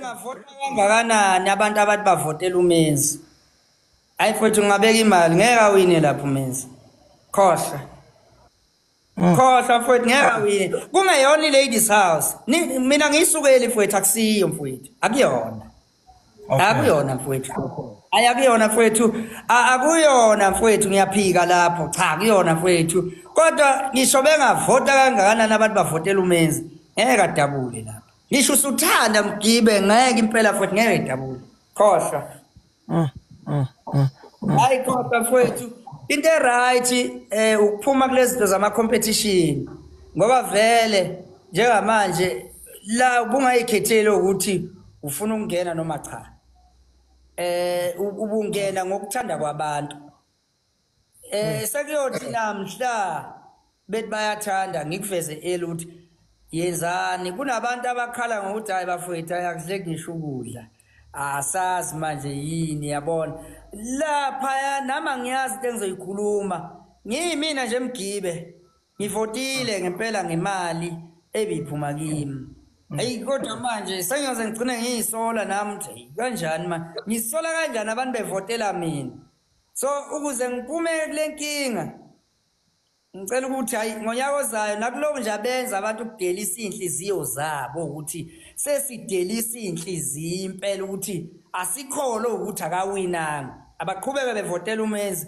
bengavota kangakanani abantu abathi bavotela uMenzi. Hayi mfowethu ngabeka imali ngeke awine lapho uMenzi. Khohlwa. Khohlwa mfowethu ngeke awine. Kungeyona iLadies House. Mina ngiyisukeli mfowethu akusiyo mfowethu. Akuyona. Akuyona mfowethu. Ayakuyona mfowethu. Akuyona mfowethu ngiyaphika lapho. Cha akuyona mfowethu. Kodwa ngisho bengavota kangakanani abantu bavotela uMenzi. Ngeke adabule lapho. Ngisho usuthanda Mgibe ngeke impela futhi ngeke idabule. Khohlwa. Hayi kodwa mfowethu into eright ukuphuma kulezi zinto zama competition ngoba vele njengamanje la ubungayikhetheli ukuthi ufuna ukungena noma cha. Ubungena ngokuthanda kwabantu. Sekuyothi namhla bethi bayathanda ngikuveze ukuthi yenzani kunabantu abakhala ngokuthi hayi bafowethu ayakudle ngisho ukudla asazi manje yini yabona lapha nama ngiyazi into engizoyikhuluma ngiyimina nje Mgibe ngivotile ngempela ngemali ebiphuma kimi hayi kodwa manje sengiyoze ngigcine ngiyisola nami nje kanjani manje ngisola kanjani abantu bevotela mina so ukuze ngiphume kule nkinga ngicela ukuthi hayi ngonyaka ozayo nakuloku nje abenza abantu ukudelisa inhliziyo zabo ukuthi sesidelisa inhliziyo impela ukuthi asikholo ukuthi akawinanga abaqhubeke bevotela uMenzi